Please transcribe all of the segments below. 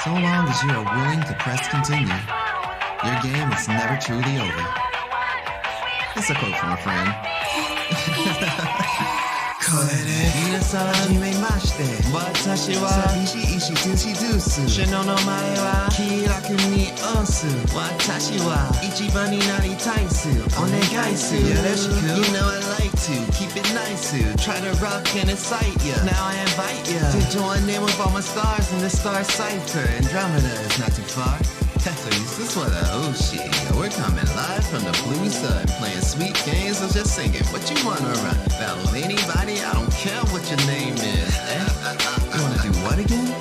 So long as you are willing to press continue, your game is never truly over. It's a quote from a friend. これで皆さんはじめまして私は寂しい石ドゥシドゥス首脳の前は気楽に押す私は一番になりたいっすお願いっすよろしく You know I like to keep it nice Try to rock and excite ya Now I invite ya To join in with all my stars in the star cipher Andromeda is not too far This one, oh shit, we're coming live from the blue sun Playing sweet games, so just singing what you wanna run Battle anybody, I don't care what your name is You wanna do what again?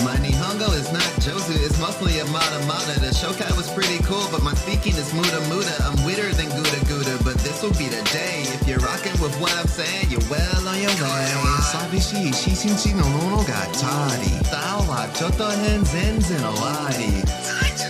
My Nihongo is not Jozu, it's mostly a mata. The shokai was pretty cool, but my speaking is muda. I'm weirder than Gouda, but this'll be the day If you're rocking with what I'm saying, you're well on your way 寂しいし一日のものがたりタオはちょっと変全然終わり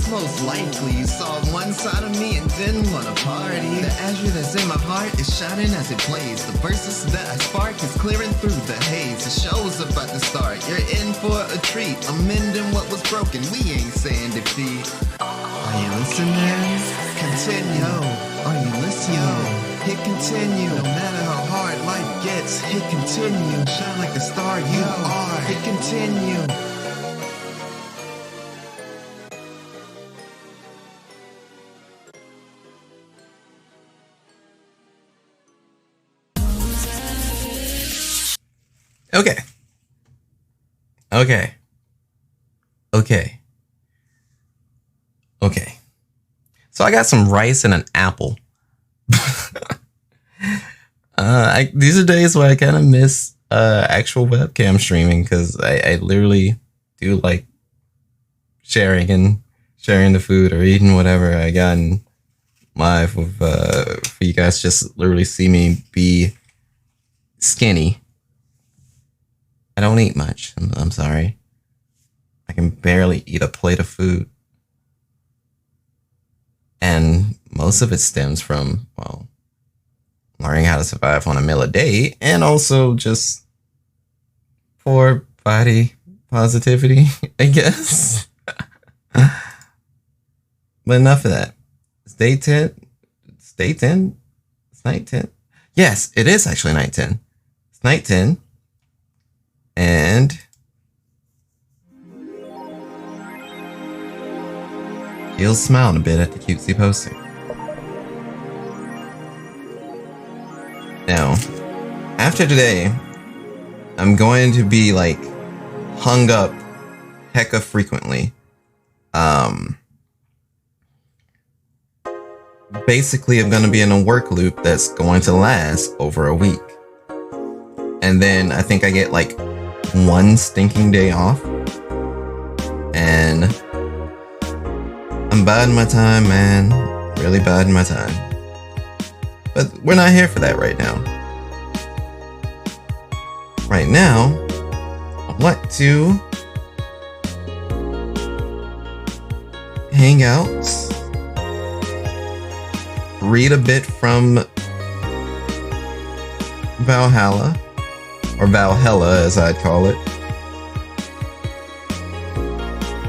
It's most likely you saw one side of me and didn't want to party The azure that's in my heart is shining as it plays The verses that I spark is clearing through the haze The show's about to start, you're in for a treat I'm mending what was broken, we ain't saying defeat Are you listening? Continue Are you listening? Hit continue No matter how hard life gets Hit continue Shine like the star you are Hit continue Okay. So I got some rice and an apple. These are days where I kind of miss actual webcam streaming because I literally do like sharing the food or eating whatever I got in live with for you guys just literally see me be skinny. I don't eat much. I'm sorry. I can barely eat a plate of food. And most of it stems from, well, learning how to survive on a meal a day and also just poor body positivity, I guess. But enough of that. It's day 10. It's day 10. It's night 10. Yes, it is actually night 10. It's night 10. And Gil's smiling a bit at the cutesy poster. Now, after today, I'm going to be like hung up hecka frequently. Basically, I'm going to be in a work loop that's going to last over a week. And then I think I get like one stinking day off. And I'm biding my time, man. Really biding my time. But we're not here for that right now. Right now, I want to hang out, read a bit from Valhalla, or Valhalla as I'd call it.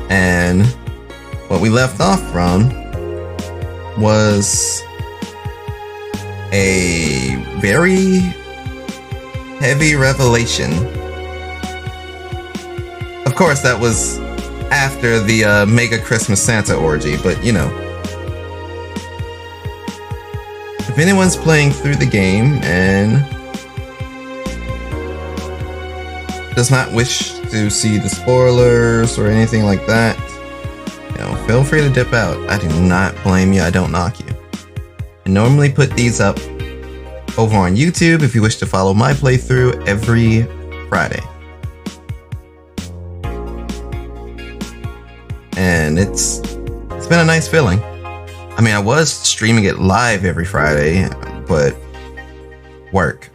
And what we left off from was a very heavy revelation. Of course, that was after the Mega Christmas Santa orgy, but you know. If anyone's playing through the game and does not wish to see the spoilers or anything like that, you know, feel free to dip out. I do not blame you. I don't knock you. I normally put these up over on YouTube if you wish to follow my playthrough every Friday. And it's been a nice feeling. I mean, I was streaming it live every Friday, but work.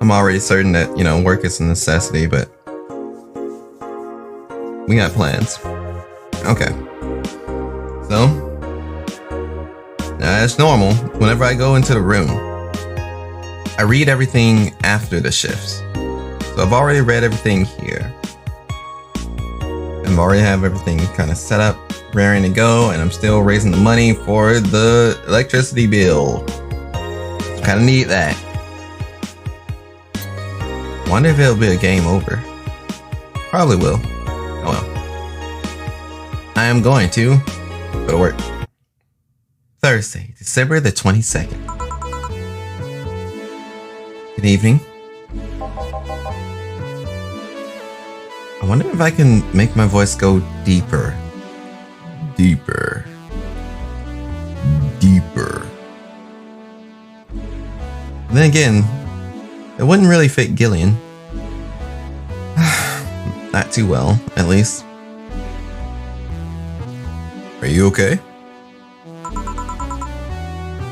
I'm already certain that, you know, work is a necessity, but we got plans. Okay. So, as normal, whenever I go into the room, I read everything after the shifts. So I've already read everything here. I've already have everything kind of set up, raring to go, and I'm still raising the money for the electricity bill. Kind of need that. Wonder if it'll be a game over. Probably will. Oh well. I am going to go to work. Thursday, December the 22nd. Good evening. I wonder if I can make my voice go deeper. Deeper. Deeper. Then again, it wouldn't really fit Gillian. Not too well, at least. Are you okay?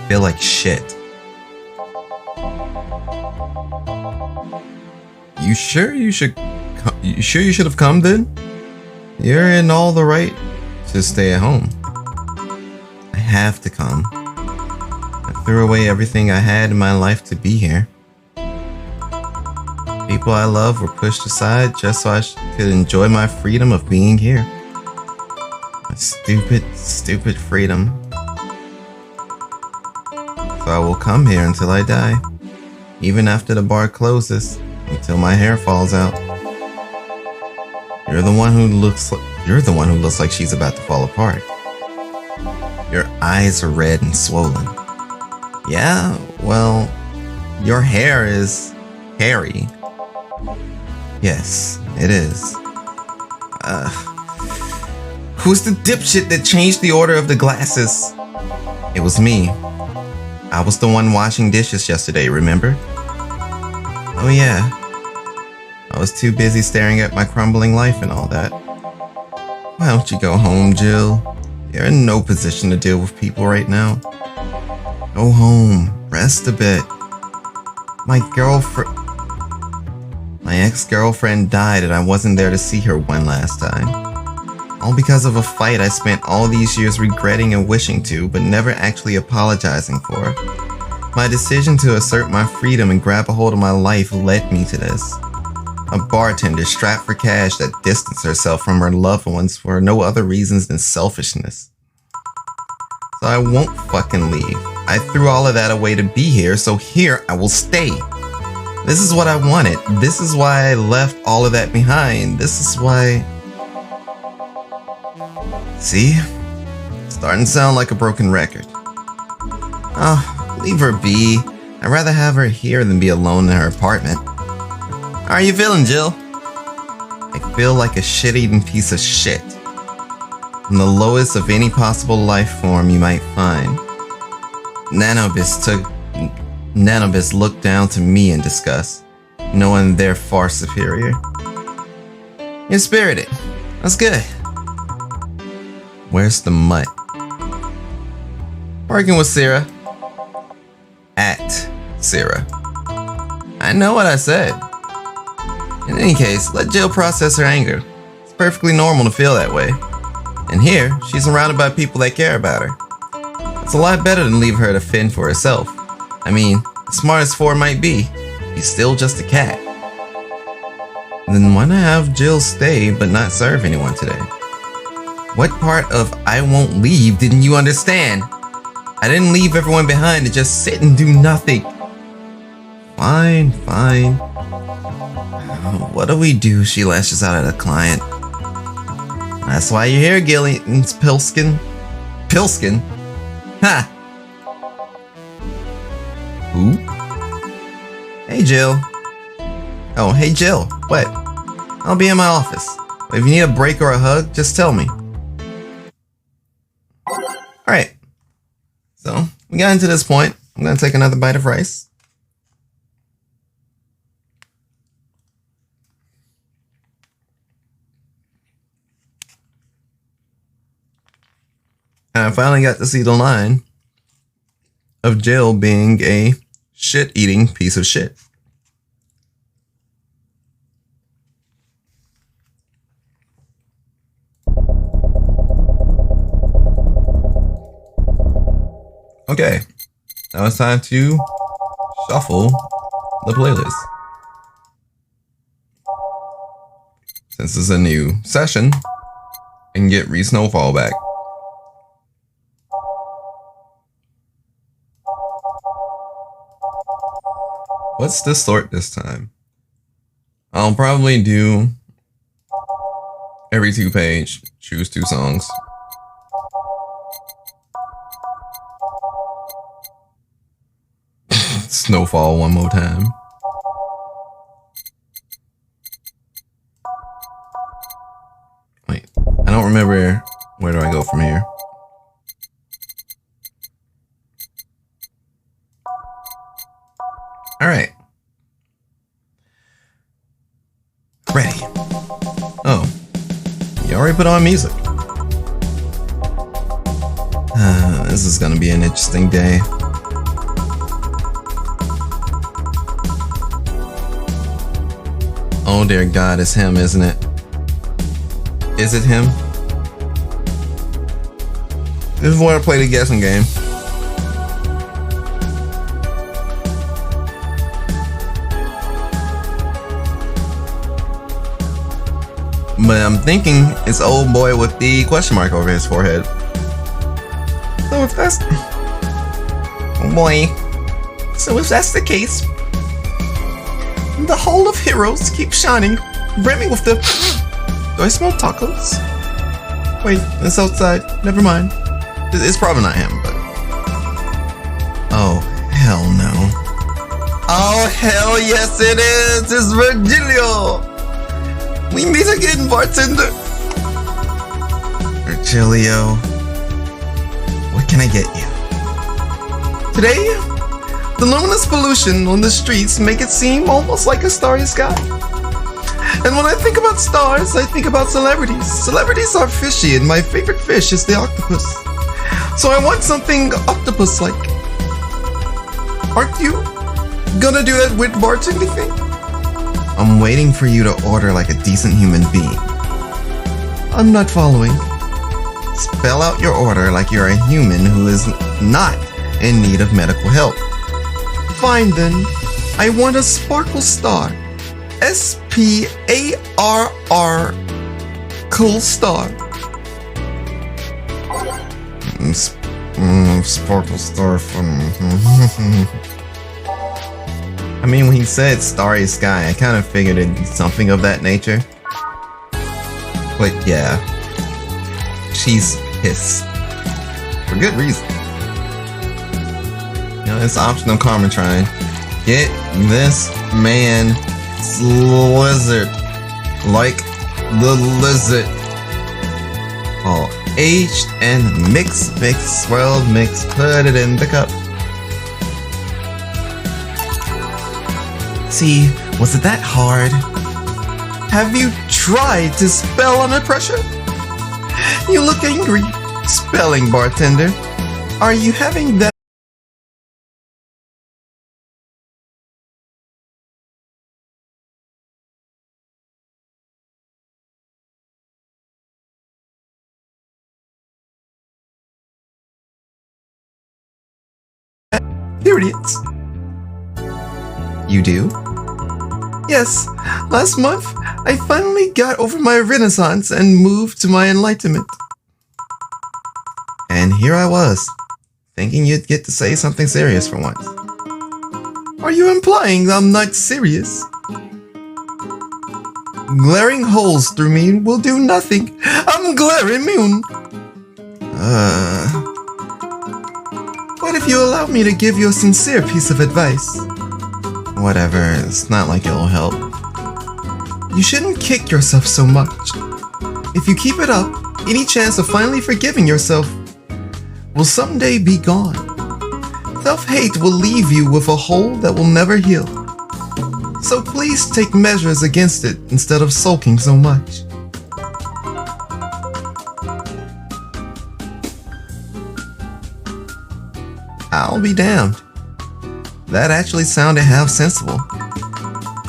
Feel like shit. You sure you should have come then? You're in all the right to stay at home. I have to come. I threw away everything I had in my life to be here. People I love were pushed aside just so I could enjoy my freedom of being here. My stupid, stupid freedom. So I will come here until I die. Even after the bar closes. Until my hair falls out. You're the one who looks like she's about to fall apart. Your eyes are red and swollen. Yeah, well, your hair is hairy. Yes, it is. Who's the dipshit that changed the order of the glasses? It was me. I was the one washing dishes yesterday, remember? Oh yeah. I was too busy staring at my crumbling life and all that. Why don't you go home, Jill? You're in no position to deal with people right now. Go home, rest a bit. My ex-girlfriend died and I wasn't there to see her one last time. All because of a fight I spent all these years regretting and wishing to, but never actually apologizing for. My decision to assert my freedom and grab a hold of my life led me to this. A bartender strapped for cash that distanced herself from her loved ones for no other reasons than selfishness. So I won't fucking leave. I threw all of that away to be here, so here I will stay. This is what I wanted. This is why I left all of that behind. This is why... See? Starting to sound like a broken record. Oh, leave her be. I'd rather have her here than be alone in her apartment. How are you feeling, Jill? I feel like a shit-eating piece of shit. I'm the lowest of any possible life form you might find. Nanobis looked down to me in disgust, knowing they're far superior. You're spirited. That's good. Where's the mutt? Working with Sarah. At Sarah. I know what I said. In any case, let Jill process her anger. It's perfectly normal to feel that way. And here, she's surrounded by people that care about her. It's a lot better than leave her to fend for herself. I mean, as smart as Ford might be, he's still just a cat. Then why not have Jill stay but not serve anyone today? What part of I won't leave didn't you understand? I didn't leave everyone behind to just sit and do nothing. Fine. What do we do? She lashes out at a client. That's why you're here, Gillian's Pilskin. Pilskin? Ha! Who? Hey, Jill. Oh, hey, Jill. What? I'll be in my office. If you need a break or a hug, just tell me. Alright. So, we got into this point. I'm gonna take another bite of rice. And I finally got to see the line of Jill being a shit-eating piece of shit. Okay, now it's time to shuffle the playlist. Since it's a new session, I can get Snowfall back. What's the sort this time? I'll probably do every 2 page, choose 2 songs. Snowfall one more time. Wait, I don't remember. Where do I go from here? Alright. Ready. Oh. You already put on music. This is gonna be an interesting day. Oh dear God, it's him, isn't it? Is it him? This is where I play the guessing game. But I'm thinking it's old boy with the question mark over his forehead. So if that's... Oh boy. So if that's the case, the Hall of Heroes keeps shining, brimming with the... Do I smell tacos? Wait, it's outside. Never mind. It's probably not him, but... Oh, hell no. Oh, hell yes it is! It's Virgilio! We meet again, bartender! Virgilio... What can I get you? Today, the luminous pollution on the streets make it seem almost like a starry sky. And when I think about stars, I think about celebrities. Celebrities are fishy, and my favorite fish is the octopus. So I want something octopus-like. Aren't you gonna do that with bartending thing? I'm waiting for you to order like a decent human being. I'm not following. Spell out your order like you're a human who is not in need of medical help. Fine then. I want a sparkle star. SPARR. Cool star. Sparkle star from... I mean, when he said starry sky, I kind of figured it'd be something of that nature. But yeah, she's pissed. For good reason. You know, it's optional karma trying. Get this man lizard. Like the lizard. All aged and mix, swirl, mix, put it in the cup. See, was it that hard? Have you tried to spell under pressure? You look angry. Spelling bartender. Are you having that periods? You do? Yes, last month I finally got over my renaissance and moved to my enlightenment. And here I was, thinking you'd get to say something serious for once. Are you implying I'm not serious? Glaring holes through me will do nothing. I'm glare immune. What if you allow me to give you a sincere piece of advice? Whatever, it's not like it'll help. You shouldn't kick yourself so much. If you keep it up, any chance of finally forgiving yourself will someday be gone. Self-hate will leave you with a hole that will never heal. So please take measures against it instead of sulking so much. I'll be damned. That actually sounded half sensible.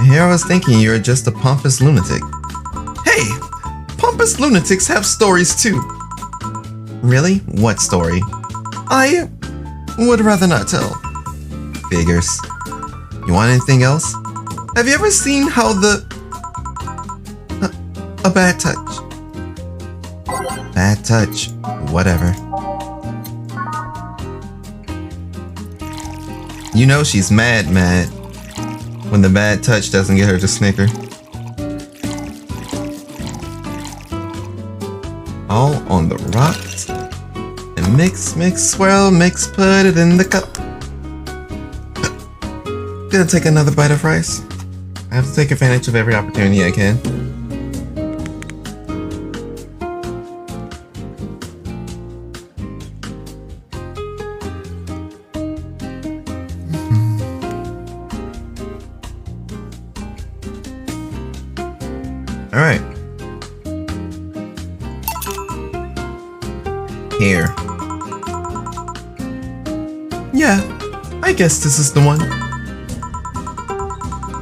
Here I was thinking you're just a pompous lunatic. Hey! Pompous lunatics have stories too. Really? What story? I would rather not tell. Figures. You want anything else? Have you ever seen how a bad touch? Bad touch. Whatever. You know she's mad when the bad touch doesn't get her to snicker. All on the rocks. And mix, swirl, mix, put it in the cup. Gonna take another bite of rice. I have to take advantage of every opportunity I can. Alright. Here. Yeah, I guess this is the one.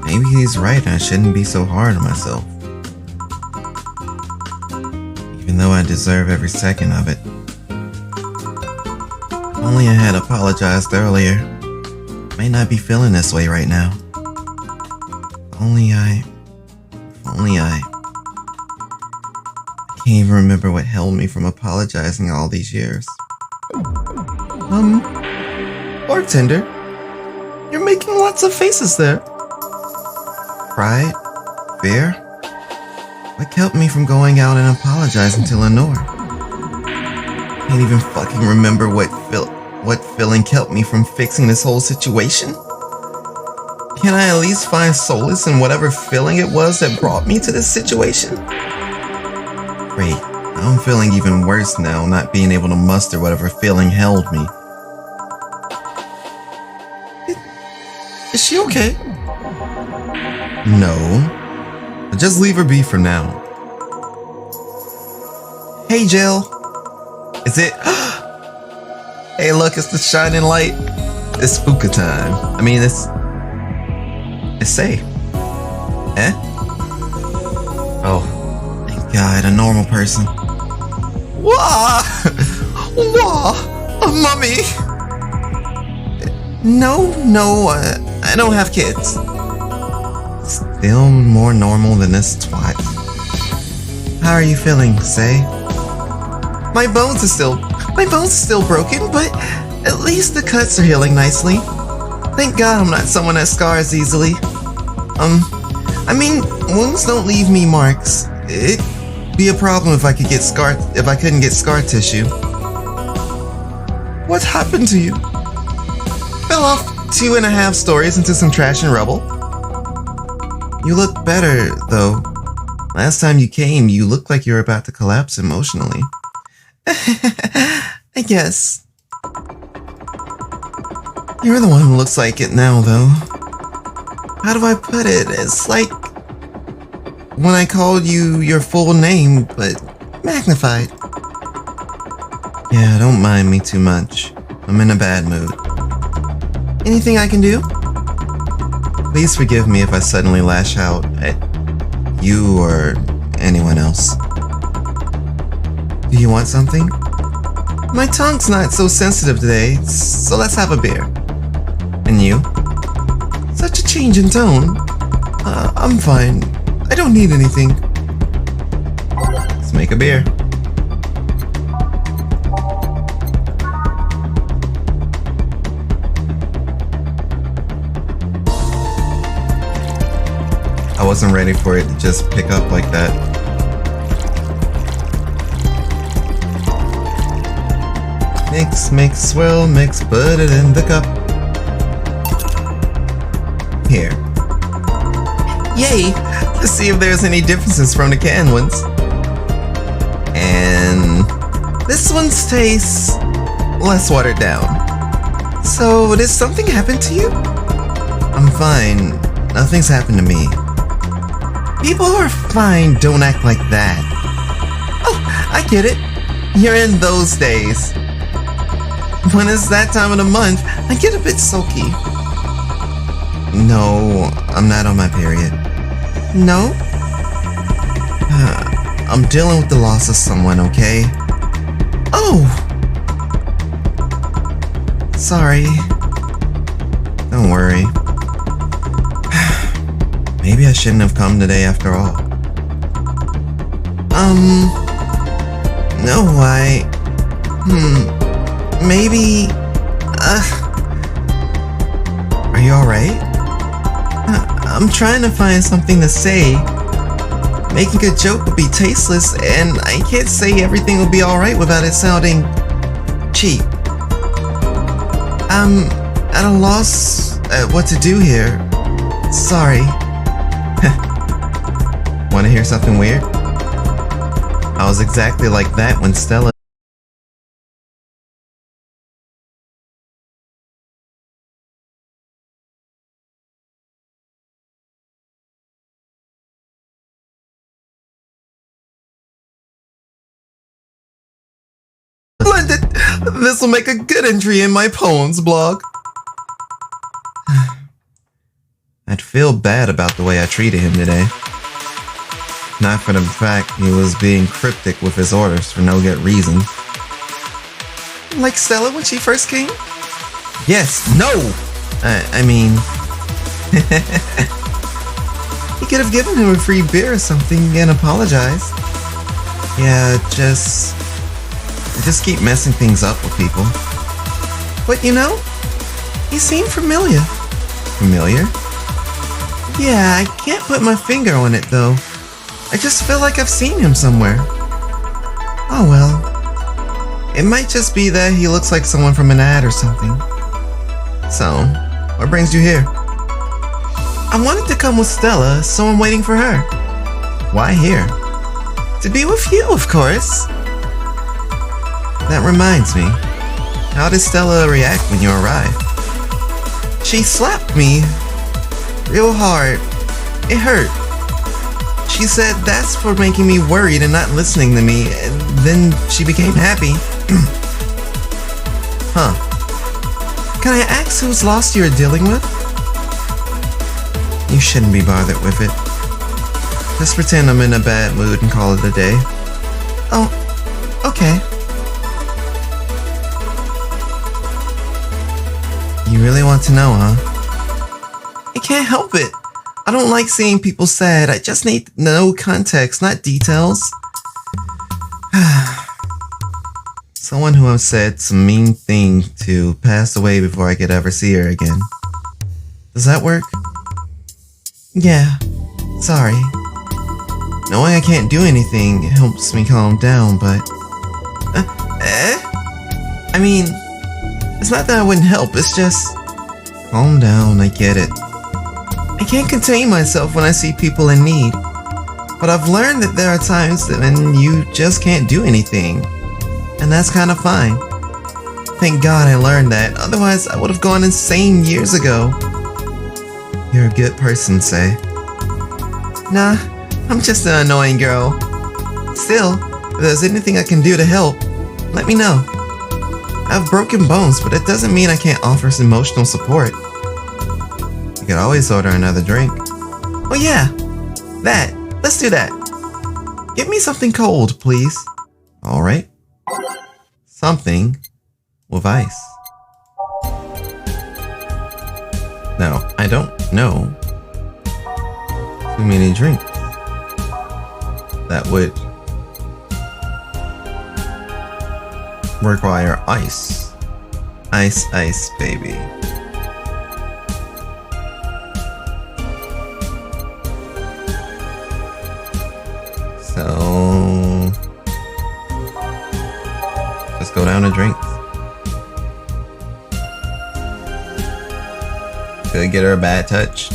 Maybe he's right, I shouldn't be so hard on myself. Even though I deserve every second of it. If only I had apologized earlier. May not be feeling this way right now. If only I can't even remember what held me from apologizing all these years. Bartender, you're making lots of faces there. Pride? Fear? What kept me from going out and apologizing to Lenore? Can't even fucking remember what feeling kept me from fixing this whole situation? Can I at least find solace in whatever feeling it was that brought me to this situation? Great, I'm feeling even worse now, not being able to muster whatever feeling held me. Is she okay? No. Just leave her be for now. Hey, Jill. Is it? Hey, look, it's the shining light. It's spooka time. I mean, it's safe. Eh? Oh, thank God, a normal person. Wah! Wah! Mommy! No, I don't have kids. Still more normal than this twat. How are you feeling, Say? My bones are still broken, but at least the cuts are healing nicely. Thank God I'm not someone that scars easily. I mean, wounds don't leave me marks. It'd be a problem if I couldn't get scar tissue. What happened to you? Fell off 2.5 stories into some trash and rubble. You look better, though. Last time you came, you looked like you were about to collapse emotionally. I guess. You're the one who looks like it now, though. How do I put it? It's like when I called you your full name, but magnified. Yeah, don't mind me too much. I'm in a bad mood. Anything I can do? Please forgive me if I suddenly lash out at you or anyone else. Do you want something? My tongue's not so sensitive today, so let's have a beer. And you? Such a change in tone. I'm fine. I don't need anything. Let's make a beer. I wasn't ready for it to just pick up like that. Mix, swirl, mix, put it in the cup. Here. Yay! Let's see if there's any differences from the canned ones. And this one's tastes less watered down. So, did something happen to you? I'm fine. Nothing's happened to me. People who are fine don't act like that. Oh, I get it. You're in those days. When it's that time of the month, I get a bit sulky. No, I'm not on my period. No? I'm dealing with the loss of someone, okay? Oh! Sorry. Don't worry. Maybe I shouldn't have come today after all. No, maybe, are you alright? I'm trying to find something to say. Making a joke would be tasteless, and I can't say everything will be alright without it sounding cheap. I'm at a loss at what to do here. Sorry. Want to hear something weird? I was exactly like that when Stella Splendid! This will make a good entry in my poems blog. I'd feel bad about the way I treated him today. Not for the fact he was being cryptic with his orders for no good reason. Like Stella when she first came? Yes, no! I mean... He could have given him a free beer or something and apologized. Yeah, just keep messing things up with people. But you know, he seemed familiar. Familiar? Yeah, I can't put my finger on it though. I just feel like I've seen him somewhere. Oh well. It might just be that he looks like someone from an ad or something. So, what brings you here? I wanted to come with Stella, so I'm waiting for her. Why here? To be with you, of course. That reminds me. How did Stella react when you arrived? She slapped me real hard. It hurt. She said that's for making me worried and not listening to me, and then she became happy. Huh. Can I ask whose loss you're dealing with? You shouldn't be bothered with it. Just pretend I'm in a bad mood and call it a day. Oh, okay. You really want to know, huh? I can't help it. I don't like seeing people sad. I just need to know context, not details. Someone who I've said some mean thing to passed away before I could ever see her again. Does that work? Yeah. Sorry. Knowing I can't do anything helps me calm down, but... I mean, it's not that I wouldn't help, it's just... Calm down, I get it. I can't contain myself when I see people in need. But I've learned that there are times when you just can't do anything. And that's kind of fine. Thank God I learned that, otherwise I would have gone insane years ago. You're a good person, Say. Nah, I'm just an annoying girl. Still, if there's anything I can do to help, let me know. I have broken bones, but it doesn't mean I can't offer some emotional support. You could always order another drink. Oh yeah, that. Let's do that. Get me something cold, please. Alright. Something with ice. Now, I don't know too many drinks that would require ice. Ice, ice, baby. So, just go down to drinks. Could get her a bad touch.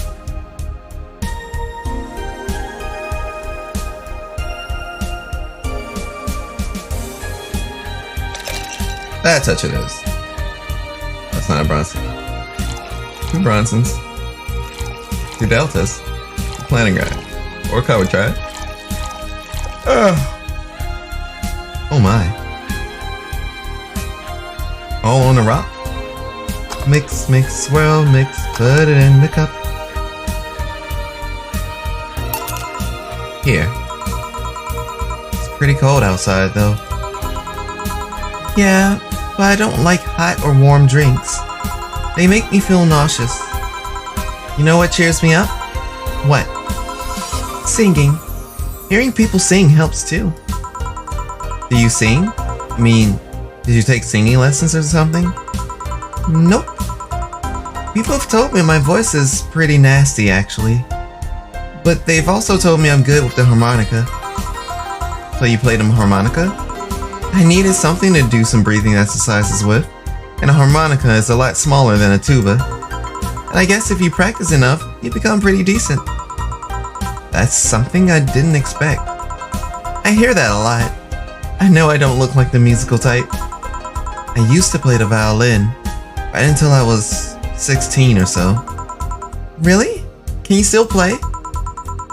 Bad touch it is. That's not a Bronson. 2 Bronsons. 2 Deltas. A planning guy. Or cover track. Oh my. All on the rock? Mix, mix, swirl, mix, put it in the cup. Here. It's pretty cold outside though. Yeah, but I don't like hot or warm drinks. They make me feel nauseous. You know what cheers me up? What? Singing. Hearing people sing helps too. Do you sing? I mean, did you take singing lessons or something? Nope. People have told me my voice is pretty nasty actually. But they've also told me I'm good with the harmonica. So you played a harmonica? I needed something to do some breathing exercises with. And a harmonica is a lot smaller than a tuba. And I guess if you practice enough, you become pretty decent. That's something I didn't expect. I hear that a lot. I know I don't look like the musical type. I used to play the violin, right until I was 16 or so. Really? Can you still play?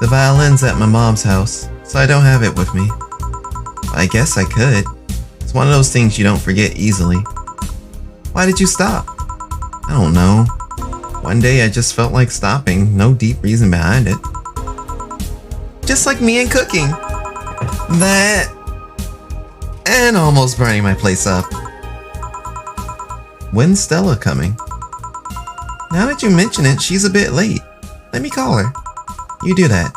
The violin's at my mom's house, so I don't have it with me. I guess I could. It's one of those things you don't forget easily. Why did you stop? I don't know. One day I just felt like stopping, no deep reason behind it. Just like me and cooking. That... and almost burning my place up. When's Stella coming? Now that you mention it, she's a bit late. Let me call her. You do that.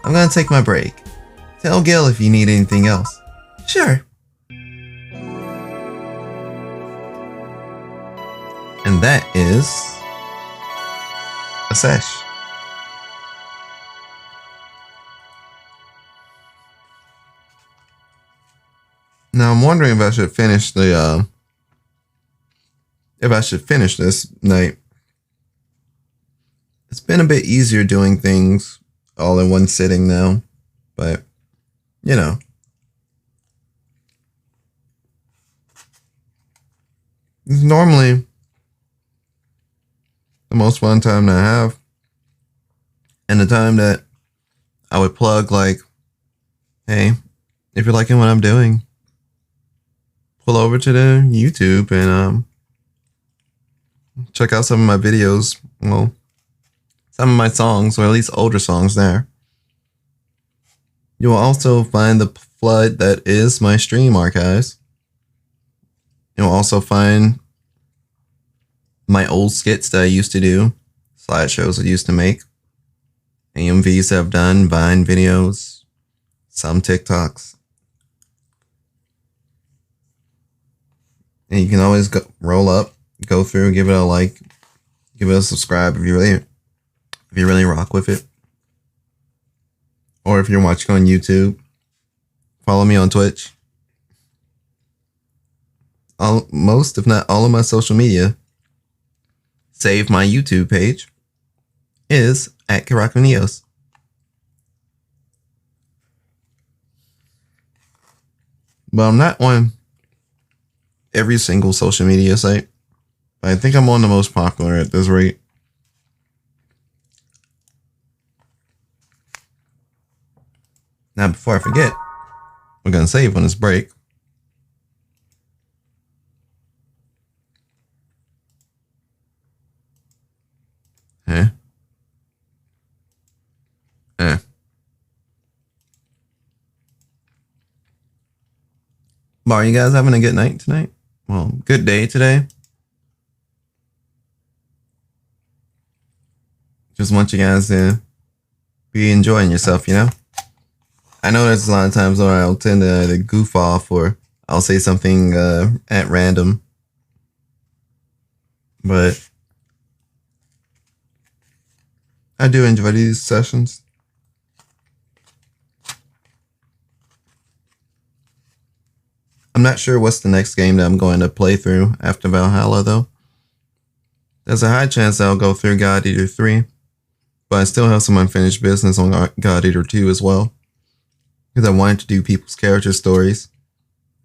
I'm gonna take my break. Tell Gil if you need anything else. Sure. And that is a sesh. Now I'm wondering if I should finish the if I should finish this night. It's been a bit easier doing things all in one sitting now, but you know. Normally the most fun time that I have. And the time that I would plug, like, hey, if you're liking what I'm doing, pull over to the YouTube and check out some of my videos. Well, some of my songs, or at least older songs there. You will also find the flood that is my stream archives. You'll also find my old skits that I used to do, slideshows I used to make, AMVs that I've done, Vine videos, some TikToks. And you can always roll up, go through, give it a like, give it a subscribe if you really rock with it. Or if you're watching on YouTube, follow me on Twitch. Most, if not all of my social media, save my YouTube page, is at Karakunios. But I'm not on every single social media site. But I think I'm on the most popular at this rate. Now, before I forget, we're going to save on this break. But are you guys having a good night tonight? Well, good day today. Just want you guys to be enjoying yourself, you know? I know there's a lot of times where I'll tend to goof off or I'll say something at random. But I do enjoy these sessions. I'm not sure what's the next game that I'm going to play through after Valhalla, though. There's a high chance that I'll go through God Eater 3, but I still have some unfinished business on God Eater 2 as well, because I wanted to do people's character stories.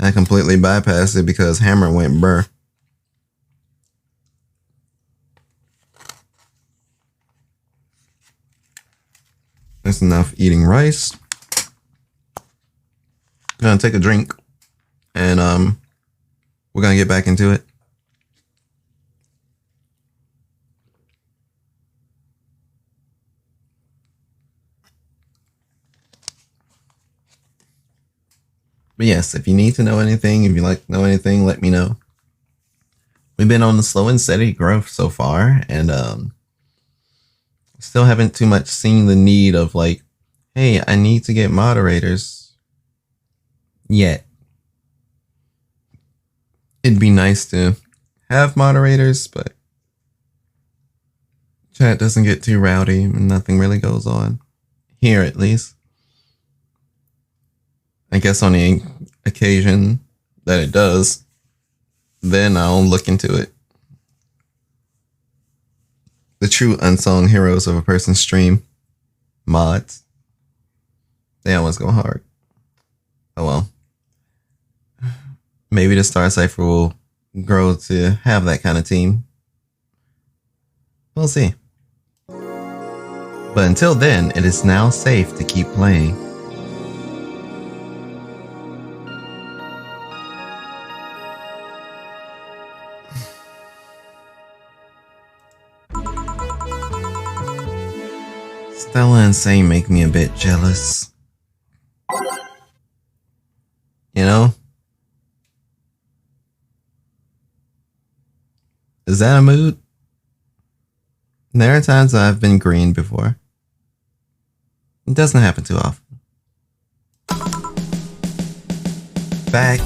I completely bypassed it because Hammer went burr. That's enough eating rice. I'm gonna take a drink. And we're gonna get back into it. But yes, if you need to know anything, if you like to know anything, let me know. We've been on the slow and steady growth so far, and still haven't too much seen the need of like, hey, I need to get moderators yet. It'd be nice to have moderators, but chat doesn't get too rowdy and nothing really goes on. Here, at least. I guess on the occasion that it does, then I'll look into it. The true unsung heroes of a person's stream. Mods. They always go hard. Oh well. Maybe the Star Cipher will grow to have that kind of team. We'll see. But until then, it is now safe to keep playing. Stella and Say make me a bit jealous. You know? Is that a mood? There are times I've been green before. It doesn't happen too often. Back.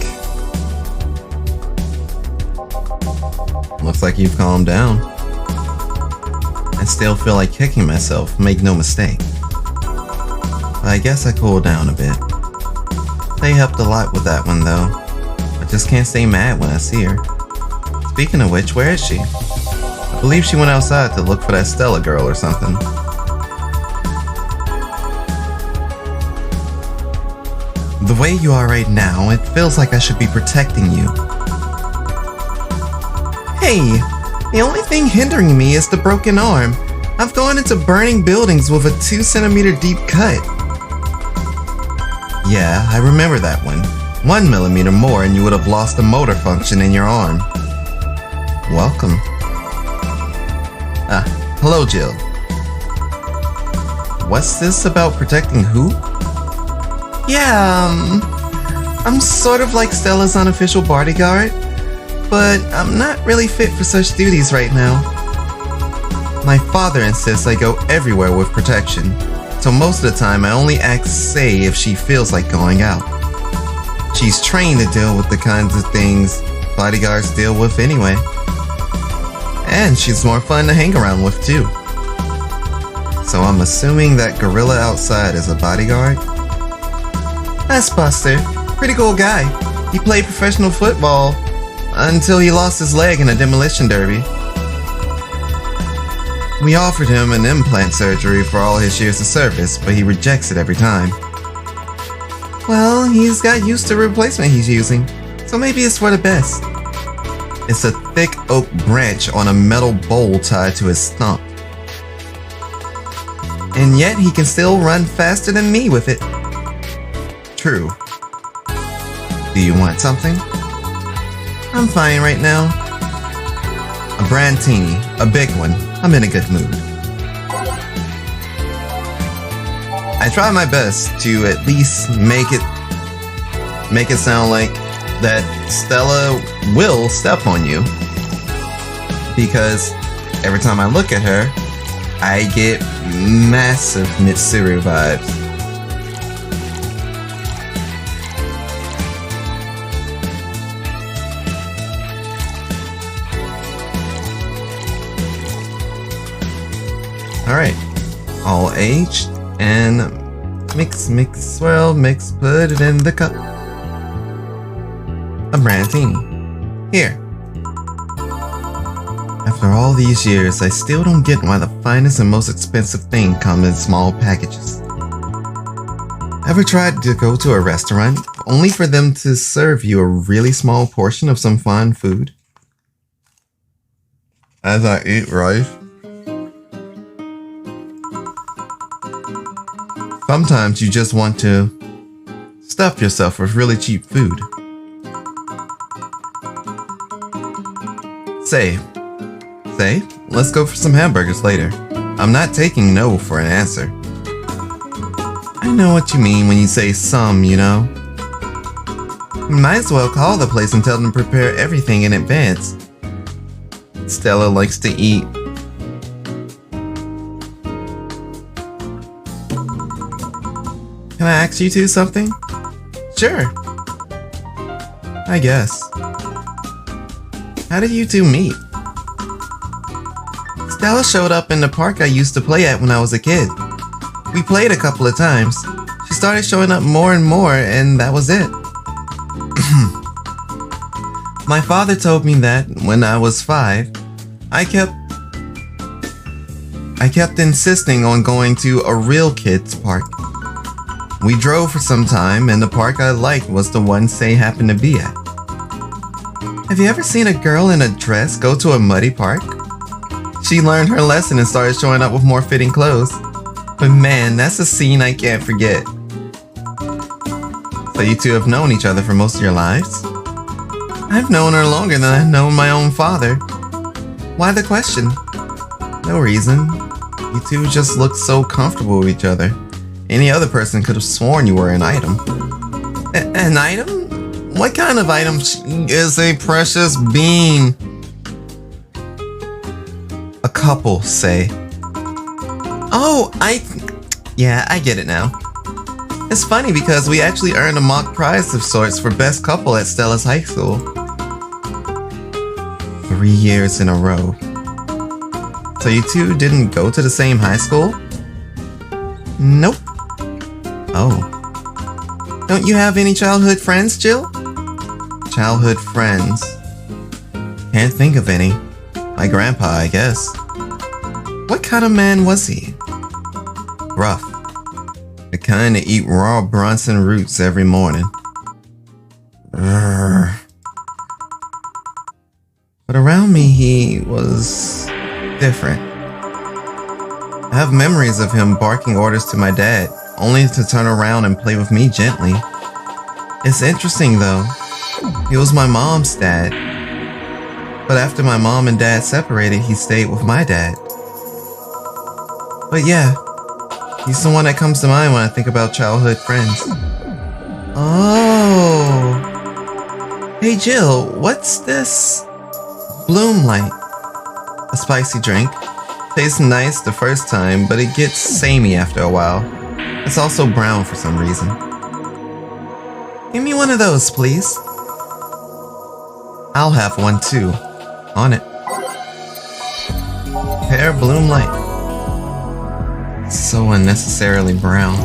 Looks like you've calmed down. I still feel like kicking myself, make no mistake. But I guess I cooled down a bit. They helped a lot with that one though. I just can't stay mad when I see her. Speaking of which, where is she? I believe she went outside to look for that Stella girl or something. The way you are right now, it feels like I should be protecting you. Hey, The only thing hindering me is the broken arm. I've gone into burning buildings with a 2-centimeter deep cut. Yeah, I remember that one. 1 millimeter more and you would have lost the motor function in your arm. Welcome. Hello, Jill. What's this about protecting who? Yeah, I'm sort of like Stella's unofficial bodyguard, but I'm not really fit for such duties right now. My father insists I go everywhere with protection, so most of the time I only ask Say if she feels like going out. She's trained to deal with the kinds of things bodyguards deal with anyway. And she's more fun to hang around with too. So I'm assuming that gorilla outside is a bodyguard? That's Buster. Pretty cool guy. He played professional football until he lost his leg in a demolition derby. We offered him an implant surgery for all his years of service, but he rejects it every time. Well, he's got used to the replacement he's using, so maybe it's for the best. It's a thick oak branch on a metal bowl tied to his stump. And yet he can still run faster than me with it. True. Do you want something? I'm fine right now. A brandtini, a big one. I'm in a good mood. I try my best to at least make it sound like that Stella will step on you. Because every time I look at her, I get massive Mitsuru vibes. Alright, all aged and mix, swirl, mix, put it in the cup. A brandtini. Here. After all these years, I still don't get why the finest and most expensive thing comes in small packages. Ever tried to go to a restaurant only for them to serve you a really small portion of some fine food? As I eat rice, sometimes you just want to stuff yourself with really cheap food. Say, let's go for some hamburgers later. I'm not taking no for an answer. I know what you mean when you say some, you know. You might as well call the place and tell them to prepare everything in advance. Stella likes to eat. Can I ask you two something? Sure. I guess. How did you two meet? Stella showed up in the park I used to play at when I was a kid. We played a couple of times. She started showing up more and more, and that was it. My father told me that when I was 5, I kept insisting on going to a real kids park. We drove for some time, and the park I liked was the one Say happened to be at. Have you ever seen a girl in a dress go to a muddy park? She learned her lesson and started showing up with more fitting clothes. But man, that's a scene I can't forget. So you two have known each other for most of your lives? I've known her longer than I've known my own father. Why the question? No reason. You two just look so comfortable with each other. Any other person could have sworn you were an item. An item? What kind of item is a precious being? A couple, Say. Oh, yeah, I get it now. It's funny because we actually earned a mock prize of sorts for best couple at Stella's high school. 3 years in a row. So you two didn't go to the same high school? Nope. Oh. Don't you have any childhood friends, Jill? Childhood friends. Can't think of any. My grandpa, I guess. What kind of man was he? Rough. The kind to eat raw Bronson roots every morning. Urgh. But around me, he was different. I have memories of him barking orders to my dad, only to turn around and play with me gently. It's interesting though. He was my mom's dad. But after my mom and dad separated, he stayed with my dad. But yeah, he's the one that comes to mind when I think about childhood friends. Oh. Hey Jill, what's this? Bloom Light. A spicy drink. Tastes nice the first time, but it gets samey after a while. It's also brown for some reason. Give me one of those, please. I'll have one too. On it. Pear Bloom Light. So unnecessarily brown.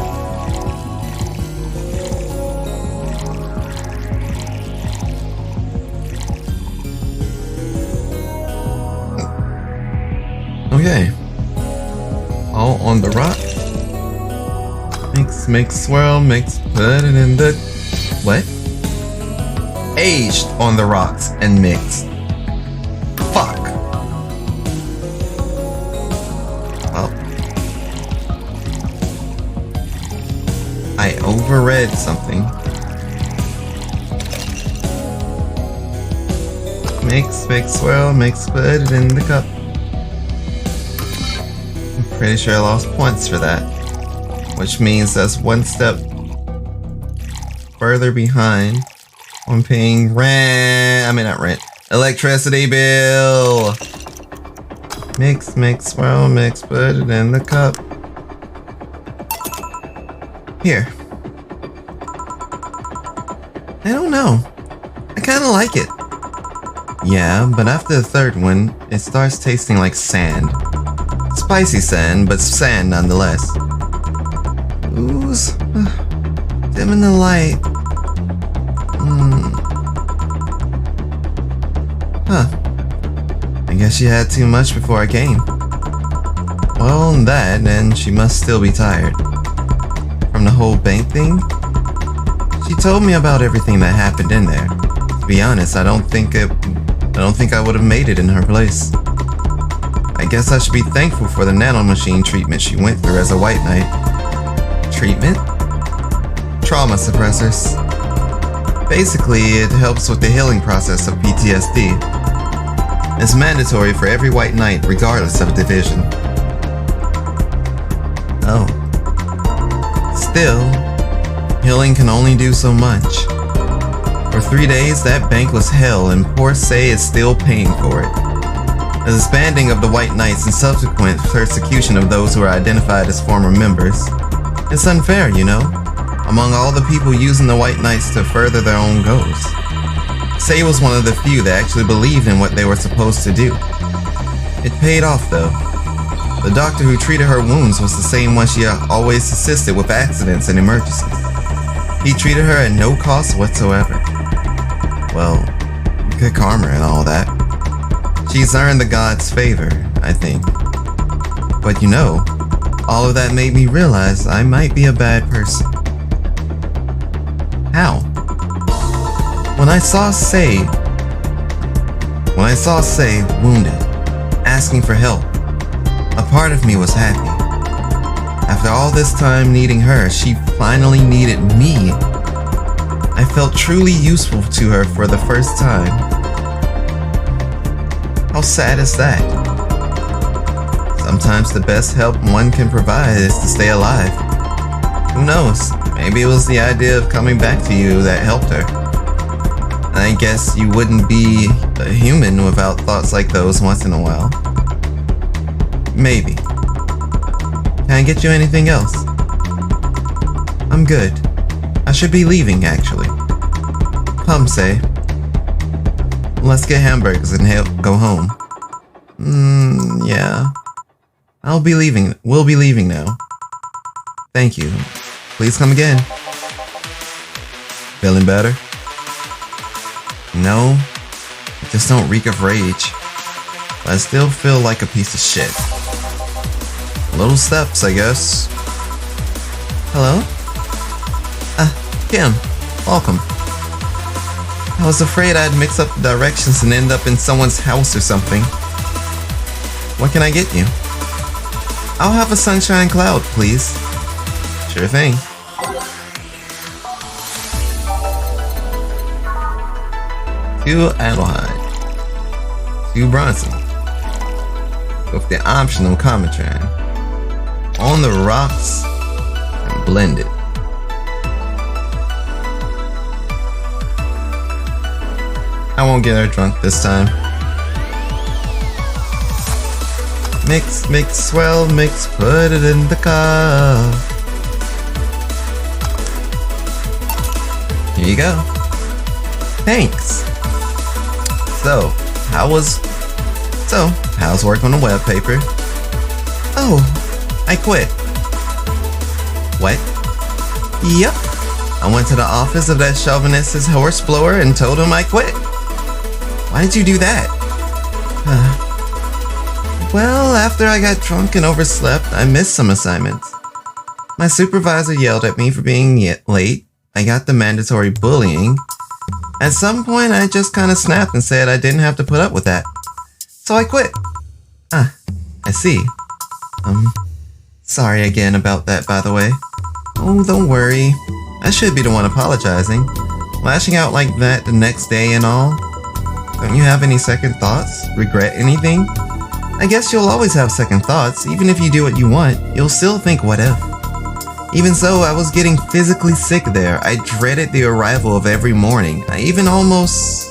Okay. All on the rock. Mix, swirl, mix, put it in the... What? Aged on the rocks and mixed. Fuck. Well. I overread something. Mix, swirl, mix, put it in the cup. Pretty sure I lost points for that, which means that's one step further behind on paying electricity bill. Mix, swirl, mix, put it in the cup. Here. I don't know. I kinda like it. Yeah, but after the third one, it starts tasting like sand. Spicy sand, but sand nonetheless. Ooze. Dim in the light. Huh. I guess she had too much before I came. Well, that, and she must still be tired. From the whole bank thing? She told me about everything that happened in there. To be honest, I don't think I would have made it in her place. I guess I should be thankful for the nanomachine treatment she went through as a white knight. Treatment? Trauma suppressors. Basically, it helps with the healing process of PTSD. It's mandatory for every white knight, regardless of division. Oh. Still, healing can only do so much. For 3 days, that bank was hell, and poor Say is still paying for it. The disbanding of the White Knights and subsequent persecution of those who are identified as former members. It's unfair, you know, among all the people using the White Knights to further their own goals. Say was one of the few that actually believed in what they were supposed to do. It paid off though. The doctor who treated her wounds was the same one she always assisted with accidents and emergencies. He treated her at no cost whatsoever. Well, good karma and all that. She's earned the gods' favor, I think. But you know, all of that made me realize I might be a bad person. How? When I saw Say wounded, asking for help, a part of me was happy. After all this time needing her, she finally needed me. I felt truly useful to her for the first time. How sad is that? Sometimes the best help one can provide is to stay alive. Who knows? Maybe it was the idea of coming back to you that helped her. I guess you wouldn't be a human without thoughts like those once in a while. Maybe. Can I get you anything else? I'm good. I should be leaving, actually. Come, Say. Let's get hamburgers and go home. Yeah. We'll be leaving now. Thank you. Please come again. Feeling better? No, I just don't reek of rage. But I still feel like a piece of shit. Little steps, I guess. Hello? Kim, welcome. I was afraid I'd mix up the directions and end up in someone's house or something. What can I get you? I'll have a sunshine cloud, please. Sure thing. Two Adelheid. Two Bronson. With the optional Comatran. On the rocks and blended. I won't get her drunk this time. Mix, mix, swell, mix, put it in the cup. Here you go. Thanks. So, how's work on the web paper? Oh, I quit. What? Yep. I went to the office of that chauvinist's horse blower and told him I quit. Why did you do that? Well, after I got drunk and overslept, I missed some assignments. My supervisor yelled at me for being late. I got the mandatory bullying. At some point, I just kind of snapped and said I didn't have to put up with that. So I quit. I see. Sorry again about that, by the way. Oh, don't worry. I should be the one apologizing. Lashing out like that the next day and all. Don't you have any second thoughts? Regret anything? I guess you'll always have second thoughts. Even if you do what you want, you'll still think what if. Even so, I was getting physically sick there. I dreaded the arrival of every morning. I even almost...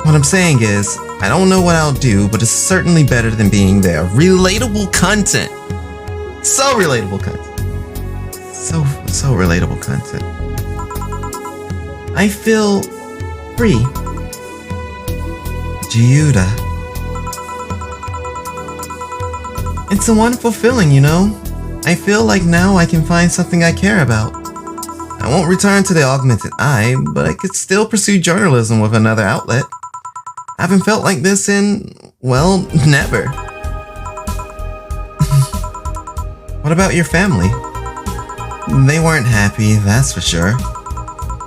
What I'm saying is, I don't know what I'll do, but it's certainly better than being there. Relatable content. So relatable content. So relatable content. I feel free. Giuda. It's a wonderful feeling, you know? I feel like now I can find something I care about. I won't return to the augmented eye, but I could still pursue journalism with another outlet. I haven't felt like this in, well, never. What about your family? They weren't happy, that's for sure.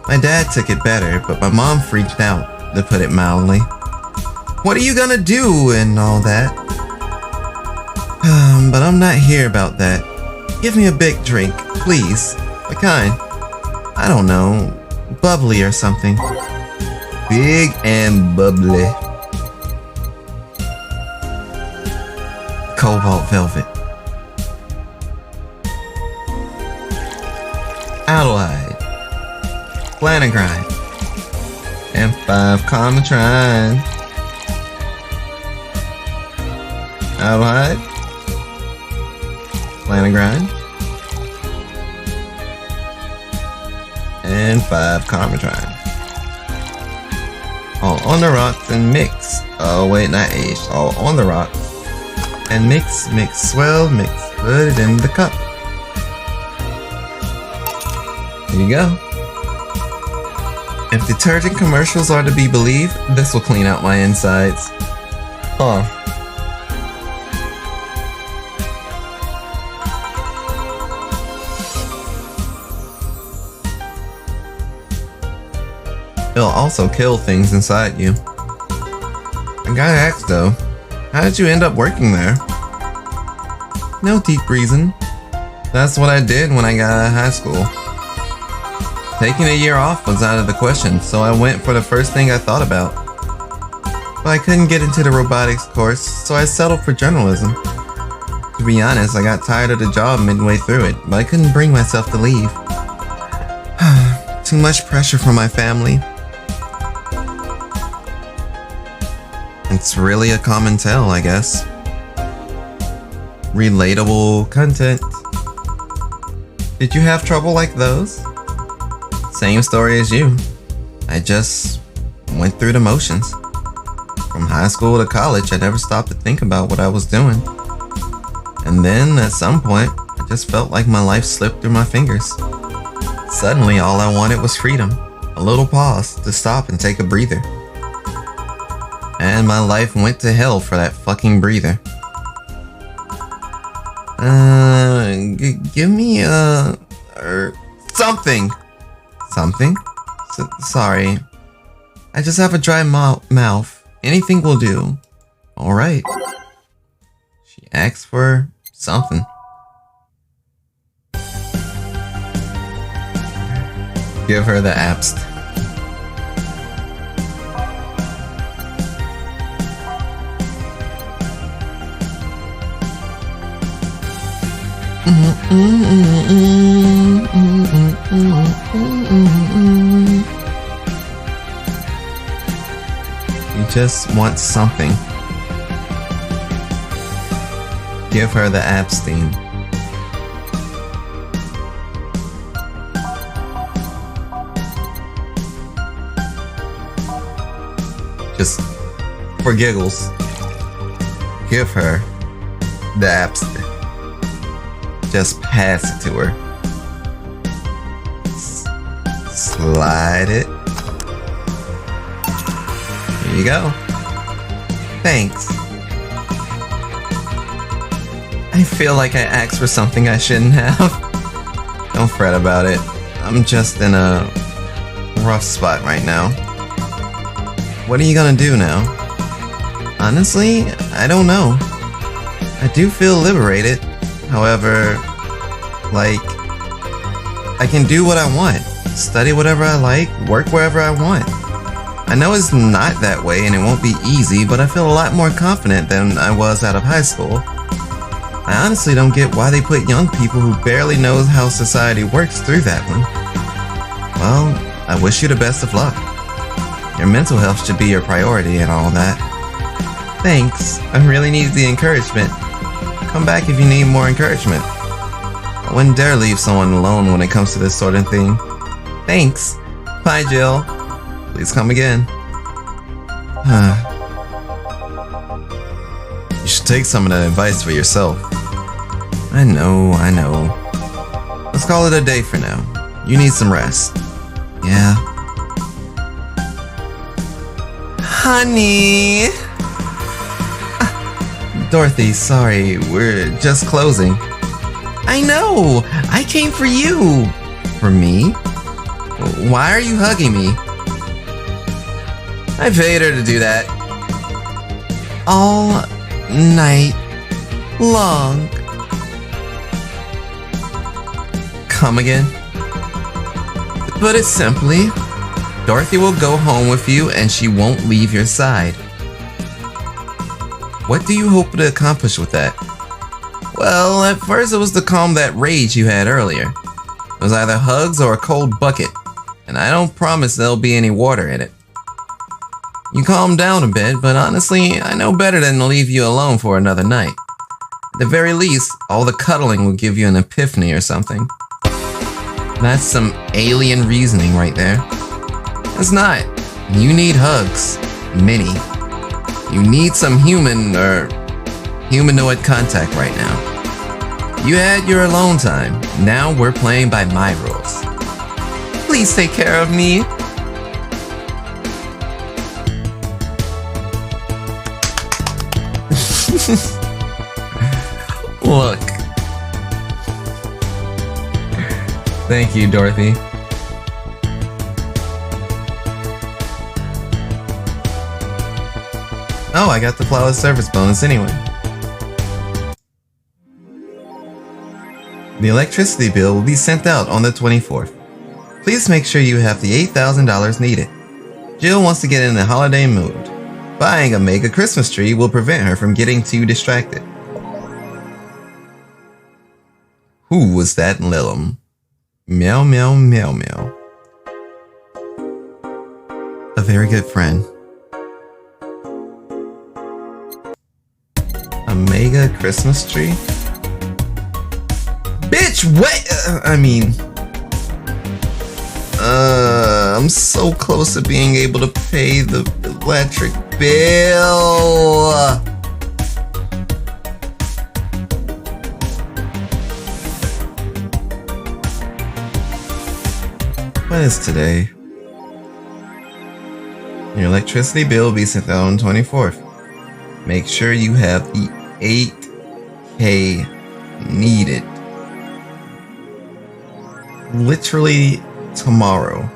My dad took it better, but my mom freaked out, to put it mildly. What are you gonna do and all that? But I'm not here about that. Give me a big drink, please. What kind? I don't know. Bubbly or something. Big and bubbly. Cobalt velvet. Adelheid. Planagrind. And 5 Comatran. Adelheid. Planagrind. And 5 Comatran. All on the rocks and mix. Oh wait, not aged. All on the rocks. And mix, mix, swell, mix. Put it in the cup. Here you go. If detergent commercials are to be believed, this will clean out my insides. Huh. It'll also kill things inside you. I gotta ask though, how did you end up working there? No deep reason. That's what I did when I got out of high school. Taking a year off was out of the question, so I went for the first thing I thought about. But I couldn't get into the robotics course, so I settled for journalism. To be honest, I got tired of the job midway through it, but I couldn't bring myself to leave. Too much pressure from my family. It's really a common tale, I guess. Relatable content. Did you have trouble like those? Same story as you. I just went through the motions. From high school to college, I never stopped to think about what I was doing. And then, at some point, I just felt like my life slipped through my fingers. Suddenly, all I wanted was freedom. A little pause to stop and take a breather. And my life went to hell for that fucking breather. Give me something. Something? Sorry. I just have a dry mouth. Anything will do. Alright. She asked for something. Give her the abst. You just want something. Give her the abstain. Just for giggles, give her the abstain. Just pass it to her. Slide it. Here you go. Thanks. I feel like I asked for something I shouldn't have. Don't fret about it. I'm just in a rough spot right now. What are you gonna do now? Honestly, I don't know. I do feel liberated. However, like, I can do what I want. Study whatever I like, work wherever I want. I know it's not that way and it won't be easy, but I feel a lot more confident than I was out of high school. I honestly don't get why they put young people who barely know how society works through that one. Well, I wish you the best of luck. Your mental health should be your priority and all that. Thanks, I really needed the encouragement. Come back if you need more encouragement. I wouldn't dare leave someone alone when it comes to this sort of thing. Thanks. Bye, Jill. Please come again. You should take some of that advice for yourself. I know. Let's call it a day for now. You need some rest. Yeah. Honey! Dorothy, sorry, we're just closing. I know! I came for you! For me? Why are you hugging me? I paid her to do that. All night long. Come again? To put it simply, Dorothy will go home with you and she won't leave your side. What do you hope to accomplish with that? Well, at first it was to calm that rage you had earlier. It was either hugs or a cold bucket, and I don't promise there'll be any water in it. You calmed down a bit, but honestly, I know better than to leave you alone for another night. At the very least, all the cuddling will give you an epiphany or something. That's some alien reasoning right there. It's not. You need hugs. Many. You need some human or humanoid contact right now. You had your alone time. Now we're playing by my rules. Please take care of me. Look. Thank you, Dorothy. Oh, I got the flawless service bonus anyway. The electricity bill will be sent out on the 24th. Please make sure you have the $8,000 needed. Jill wants to get in the holiday mood. Buying a mega Christmas tree will prevent her from getting too distracted. Who was that Lilum? Meow meow meow meow. A very good friend. A mega Christmas tree? Bitch, what? I'm so close to being able to pay the electric bill. What is today? Your electricity bill will be sent out on the 24th. Make sure you have the 8K needed. Literally tomorrow.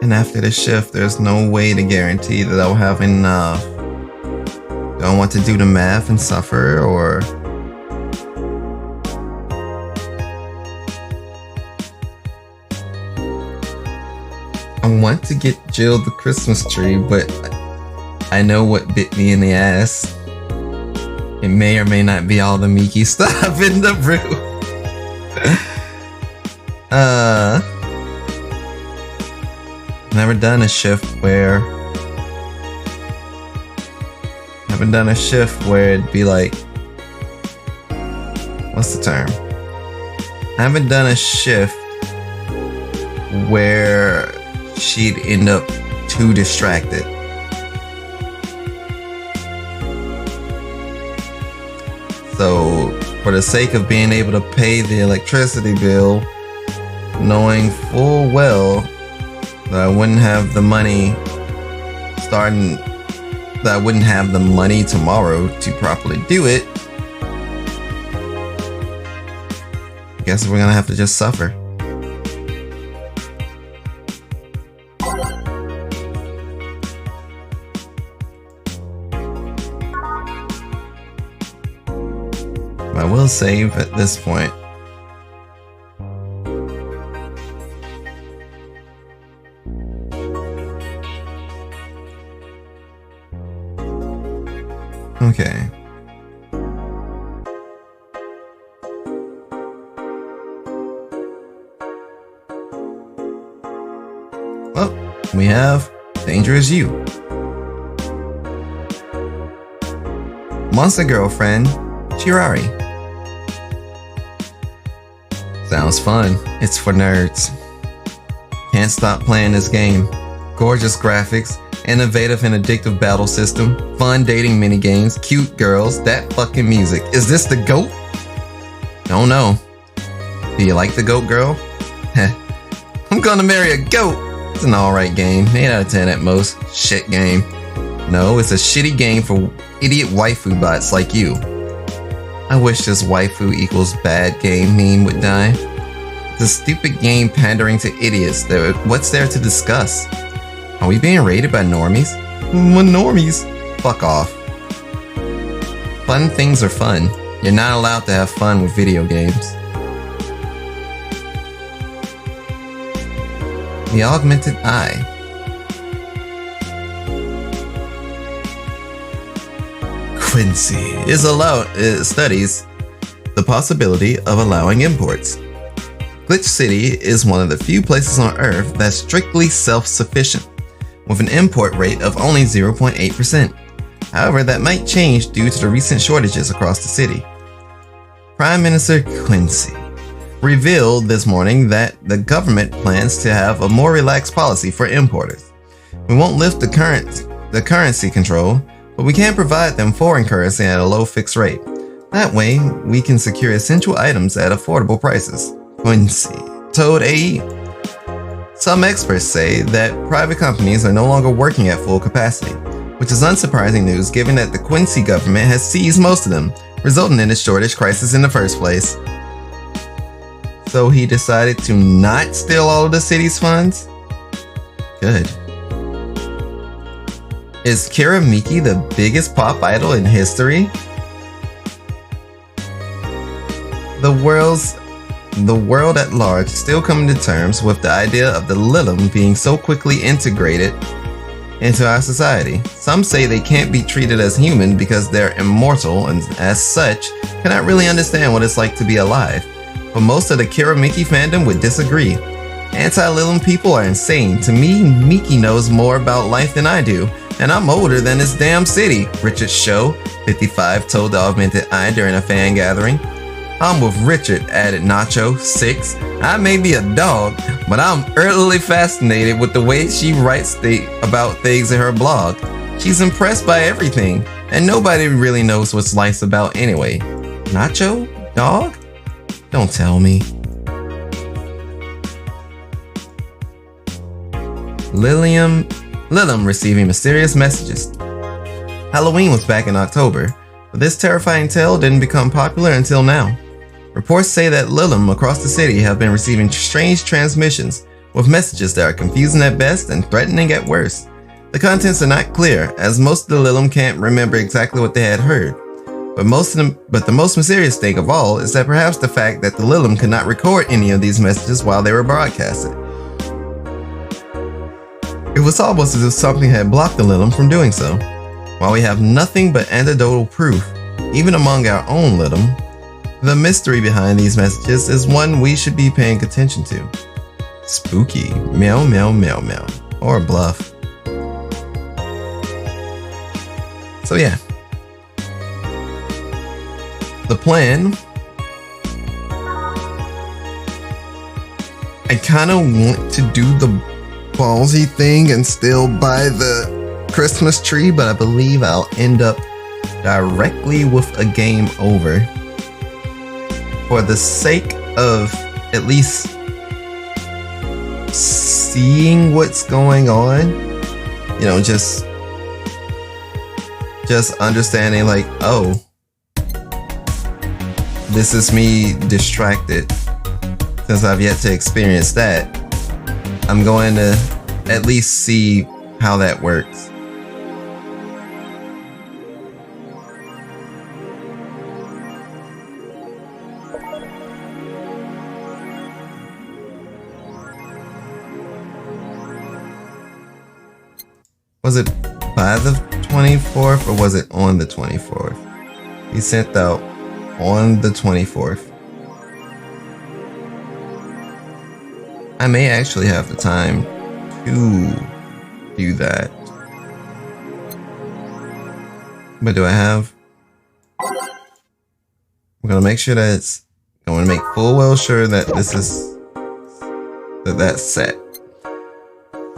And after the shift, there's no way to guarantee that I'll have enough. Do I want to do the math and suffer, or... I want to get Jill the Christmas tree, but I know what bit me in the ass. It may or may not be all the Mickey stuff in the brew. Never done a shift where it'd be like, what's the term? I haven't done a shift where she'd end up too distracted. So, for the sake of being able to pay the electricity bill, knowing full well that I wouldn't have the money tomorrow to properly do it, I guess we're gonna have to just suffer. I will save at this point. Okay. Well, we have Dangerous You. Monster Girlfriend, Chirari. Sounds fun. It's for nerds. Can't stop playing this game. Gorgeous graphics, innovative and addictive battle system, fun dating minigames, cute girls, that fucking music. Is this the GOAT? Don't know. Do you like the GOAT, girl? Heh. I'm gonna marry a GOAT. It's an alright game, 8 out of 10 at most. Shit game. No, it's a shitty game for idiot waifu bots like you. I wish this waifu equals bad game meme would die. It's a stupid game pandering to idiots. What's there to discuss? Are we being raided by normies? What normies? Fuck off. Fun things are fun. You're not allowed to have fun with video games. The Augmented Eye. Quincy studies the possibility of allowing imports. Glitch City is one of the few places on Earth that's strictly self-sufficient, with an import rate of only 0.8%. However, that might change due to the recent shortages across the city. Prime Minister Quincy revealed this morning that the government plans to have a more relaxed policy for importers. We won't lift the currency control, but we can provide them foreign currency at a low fixed rate. That way, we can secure essential items at affordable prices. Quincy told AE. Some experts say that private companies are no longer working at full capacity, which is unsurprising news given that the Quincy government has seized most of them, resulting in the shortage crisis in the first place. So he decided to not steal all of the city's funds? Good. Is Kira Miki the biggest pop idol in history? The world at large still coming to terms with the idea of the Lilum being so quickly integrated into our society. Some say they can't be treated as human because they're immortal and as such cannot really understand what it's like to be alive. But most of the Kira Miki fandom would disagree. Anti-Lilum people are insane. To me, Miki knows more about life than I do, and I'm older than this damn city, Richard Show, 55, told the Augmented Eye during a fan gathering. I'm with Richard, added Nacho, 6. I may be a dog, but I'm utterly fascinated with the way she writes about things in her blog. She's impressed by everything, and nobody really knows what life's about anyway. Nacho? Dog? Don't tell me. Lilum receiving mysterious messages. Halloween was back in October, but this terrifying tale didn't become popular until now. Reports say that Lilum across the city have been receiving strange transmissions with messages that are confusing at best and threatening at worst. The contents are not clear, as most of the Lilum can't remember exactly what they had heard. But the most mysterious thing of all is that perhaps the fact that the Lilum could not record any of these messages while they were broadcasted. It was almost as if something had blocked the Lilum from doing so. While we have nothing but anecdotal proof, even among our own Lilum, the mystery behind these messages is one we should be paying attention to. Spooky, meow meow meow meow, or bluff. So yeah. The plan. I kind of want to do the ballsy thing and still buy the Christmas tree, but I believe I'll end up directly with a game over. For the sake of at least seeing what's going on, you know, just understanding like, oh, this is me distracted. Since I've yet to experience that, I'm going to at least see how that works. Was it by the 24th or was it on the 24th? He sent out on the 24th. I may actually have the time to do that. But do I have? We're gonna make sure that it's going to make full well sure that this is that's set.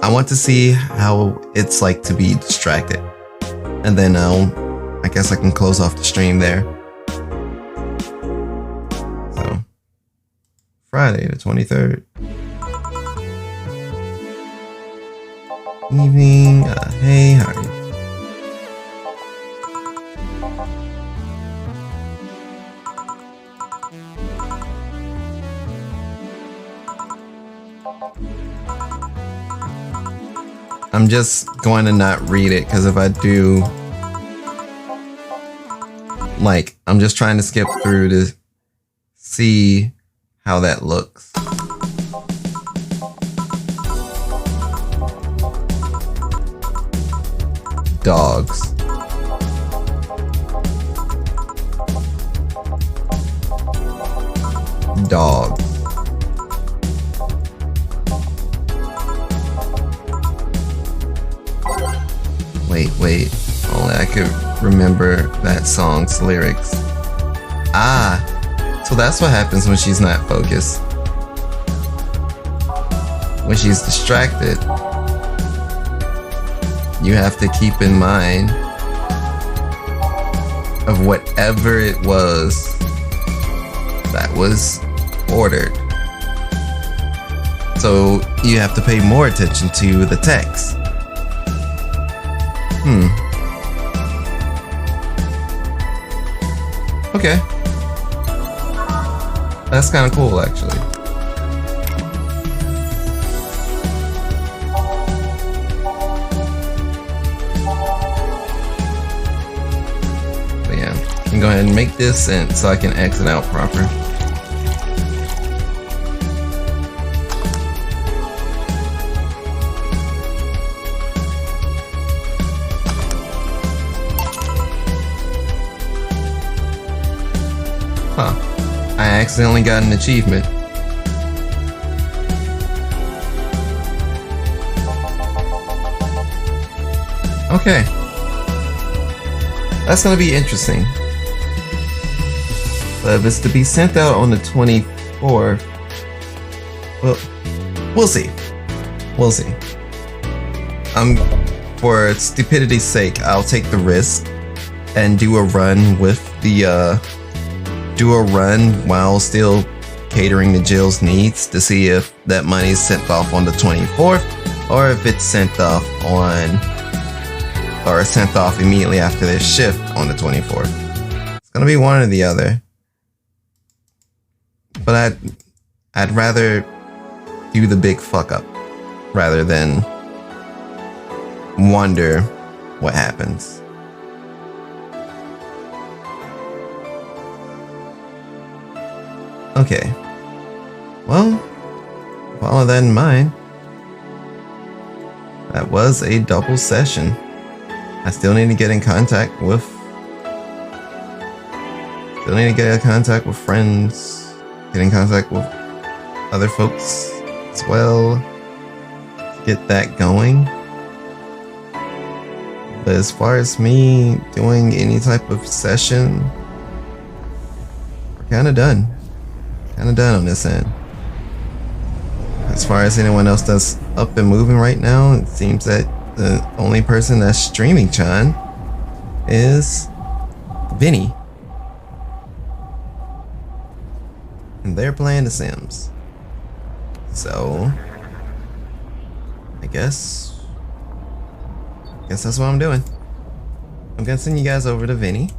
I want to see how it's like to be distracted. And then I guess I can close off the stream there. So Friday the 23rd. Evening. Hey, how are you? I'm just going to not read it because if I do, like, I'm just trying to skip through to see how that looks. Dogs. Dogs. Wait. Only I could remember that song's lyrics. Ah, so that's what happens when she's not focused. When she's distracted, you have to keep in mind of whatever it was that was ordered. So you have to pay more attention to the text. Okay. That's kind of cool, actually. But yeah, I can go ahead and make this and so I can exit out proper. Huh. I accidentally got an achievement. Okay. That's gonna be interesting. But if it's to be sent out on the 24th, well, we'll see. We'll see. For stupidity's sake, I'll take the risk and do a run with the, do a run while still catering to Jill's needs to see if that money's sent off on the 24th or if it's sent off sent off immediately after their shift on the 24th. It's gonna be one or the other. But I'd rather do the big fuck up rather than wonder what happens. Okay. Well, with all of that in mind, that was a double session. I still need to get in contact with friends, get in contact with other folks as well, get that going. But as far as me doing any type of session, we're kind of done on this end. As far as anyone else that's up and moving right now, it seems that the only person that's streaming Chan is Vinny. And they're playing The Sims. So I guess that's what I'm doing. I'm gonna send you guys over to Vinny,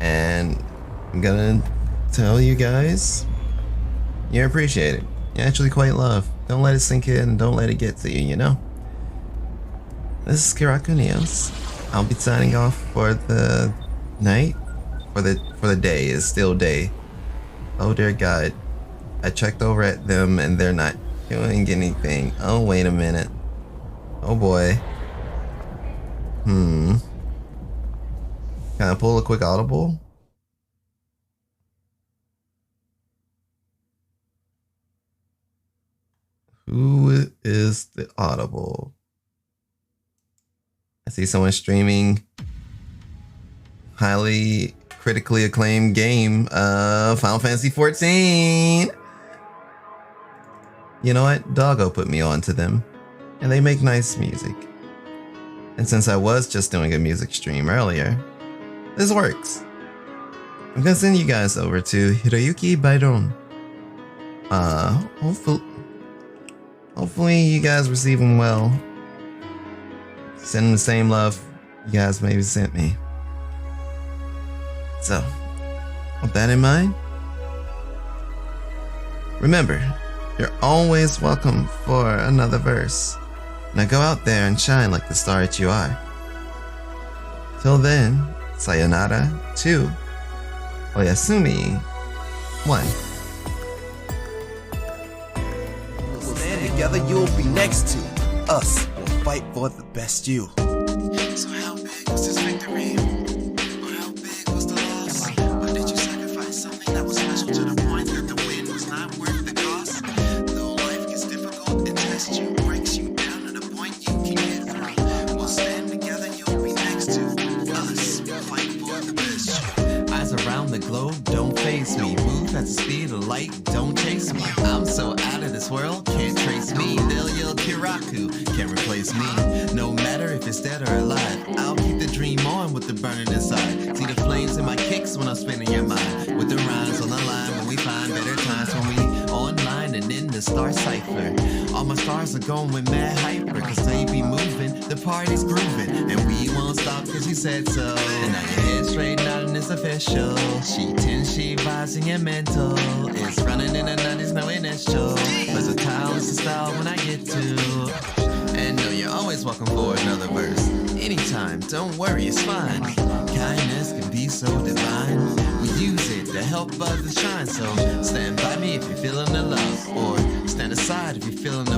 and I'm gonna tell you guys you're appreciated. You're actually quite loved. Don't let it sink in, don't let it get to you, you know? This is Kiraku Neos. I'll be signing off for the night. For the day. It's still day. Oh dear God. I checked over at them and they're not doing anything. Oh, wait a minute. Oh boy. Can I pull a quick audible? Who is the audible? I see someone streaming highly critically acclaimed game of Final Fantasy 14. You know what? Doggo put me on to them, and they make nice music. And since I was just doing a music stream earlier, this works. I'm gonna send you guys over to Hiroyuki Byron. Hopefully you guys receive him well. Send him the same love you guys maybe sent me. So, with that in mind, remember, you're always welcome for another verse. Now go out there and shine like the star that you are. Till then, sayonara 2, oyasumi 1. We'll stand together, you'll be next to us. We'll fight for the best you. So how big was this victory? Or how big was the loss? Or did you sacrifice something that was special to the point that the win was not worth the cost? Though life gets difficult, it tests you, breaks you down to the point you can get through. We'll stand together, you'll be next to us. We'll fight for the best you. Eyes around the globe, don't face me. Move at the speed of light, don't chase me. I'm so out of this world, can't trace me. They'll yell Kiraku, can't replace me. No matter if it's dead or alive, I'll keep the dream on with the burning inside. See the flames in my kicks when I'm spinning your mind. With the rhymes on the line when we find better times when we online and in the star cipher. All my stars are going with mad hyper, cause they be moving, the party's grooving, and we won't stop cause you said so. And now your head straight nodding is official. She 10, she rising and mental. It's running in the 90s, no initial. Versatile is the style when I get to. And no, you're always welcome for another verse. Anytime, don't worry, it's fine. Kindness can be so divine. We use it to help others shine. So stand by me if you're feeling the love, or stand aside if you're feeling